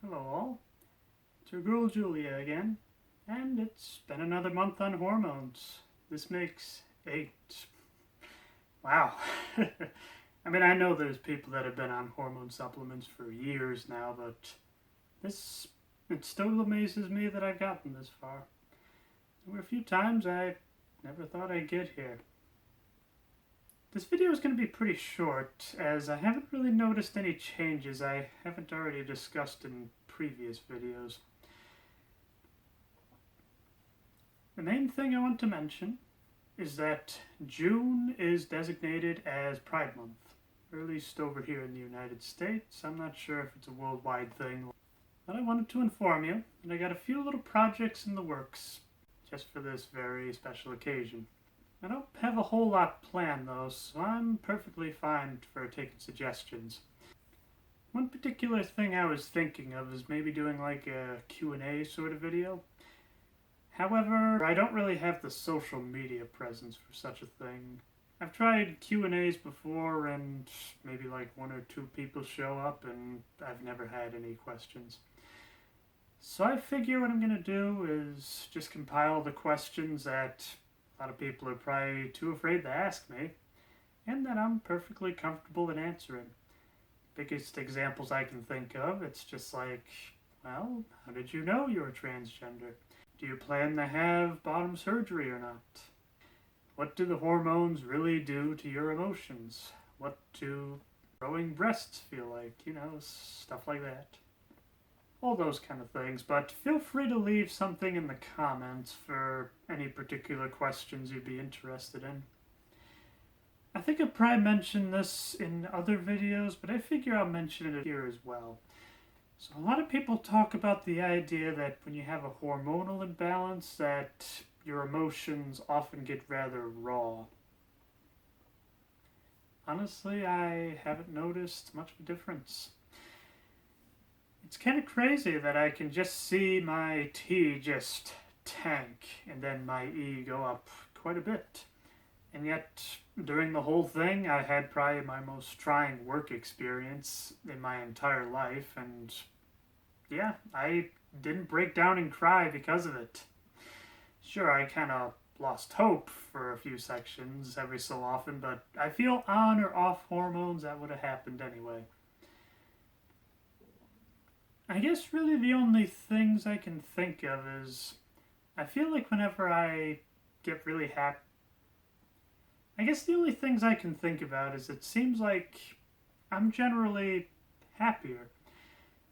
Hello all, it's your girl Julia again, and it's been another month on hormones. This makes 8. Wow. I mean, I know there's people that have been on hormone supplements for years now, but this, it still amazes me that I've gotten this far. There were a few times I never thought I'd get here. This video is going to be pretty short, as I haven't really noticed any changes I haven't already discussed in previous videos. The main thing I want to mention is that June is designated as Pride Month, or at least over here in the United States. I'm not sure if it's a worldwide thing, but I wanted to inform you that I got a few little projects in the works just for this very special occasion. I don't have a whole lot planned though, so I'm perfectly fine for taking suggestions. One particular thing I was thinking of is maybe doing like a Q&A sort of video. However, I don't really have the social media presence for such a thing. I've tried Q&As before and maybe like 1 or 2 people show up and I've never had any questions. So I figure what I'm going to do is just compile the questions that a lot of people are probably too afraid to ask me, and that I'm perfectly comfortable in answering. Biggest examples I can think of, it's just like, well, how did you know you were transgender? Do you plan to have bottom surgery or not? What do the hormones really do to your emotions? What do growing breasts feel like? You know, stuff like that. All those kind of things, but feel free to leave something in the comments for any particular questions you'd be interested in. I think I probably mentioned this in other videos, but I figure I'll mention it here as well. So a lot of people talk about the idea that when you have a hormonal imbalance, that your emotions often get rather raw. Honestly, I haven't noticed much of a difference. It's kind of crazy that I can just see my T just tank and then my E go up quite a bit. And yet, during the whole thing, I had probably my most trying work experience in my entire life, and yeah, I didn't break down and cry because of it. Sure, I kind of lost hope for a few sections every so often, but I feel on or off hormones that would have happened anyway. I guess really the only things I can think of is I feel like whenever I get really happy, I guess the only things I can think about is it seems like I'm generally happier.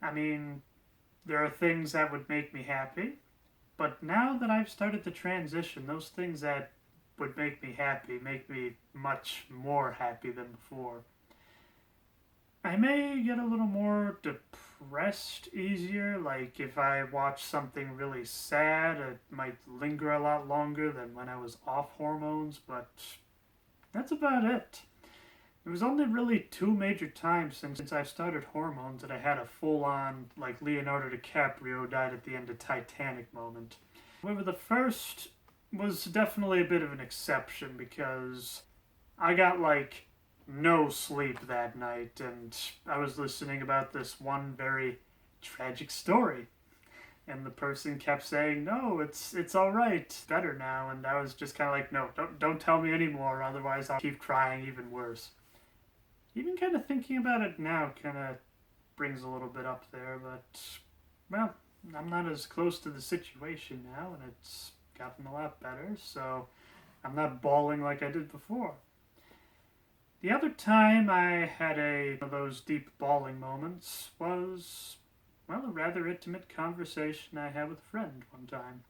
I mean, there are things that would make me happy, but now that I've started to transition, those things that would make me happy make me much more happy than before. I may get a little more depressed easier, like if I watch something really sad, it might linger a lot longer than when I was off hormones, but that's about it. There was only really 2 major times since I started hormones that I had a full-on, like Leonardo DiCaprio died at the end of Titanic moment. However, the first was definitely a bit of an exception because I got like no sleep that night, and I was listening about this one very tragic story, and the person kept saying, "No, it's all right, better now," and I was just kind of like, "No, don't tell me anymore, otherwise I'll keep crying even worse." Even kind of thinking about it now kind of brings a little bit up there, but well, I'm not as close to the situation now, and it's gotten a lot better, so I'm not bawling like I did before. The other time I had one of those deep bawling moments was, well, a rather intimate conversation I had with a friend one time.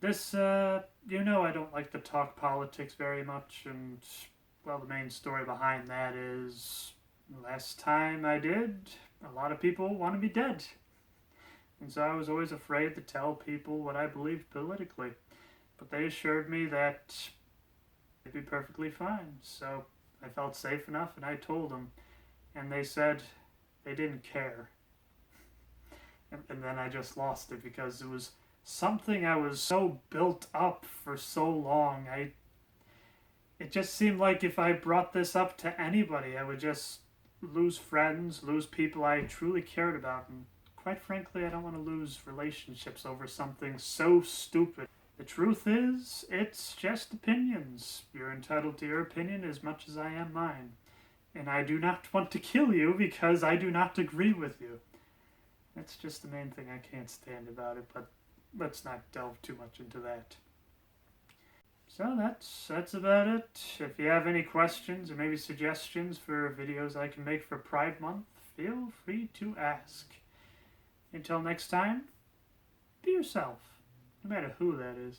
This, I don't like to talk politics very much, and, well, the main story behind that is, last time I did, a lot of people want to be dead. And so I was always afraid to tell people what I believed politically. But they assured me that it'd be perfectly fine. So I felt safe enough and I told them. And they said they didn't care. And then I just lost it because it was something I was so built up for so long. It just seemed like if I brought this up to anybody, I would just lose friends, lose people I truly cared about, and quite frankly, I don't want to lose relationships over something so stupid. The truth is, it's just opinions. You're entitled to your opinion as much as I am mine. And I do not want to kill you because I do not agree with you. That's just the main thing I can't stand about it, but let's not delve too much into that. So that's about it. If you have any questions or maybe suggestions for videos I can make for Pride Month, feel free to ask. Until next time, be yourself, no matter who that is.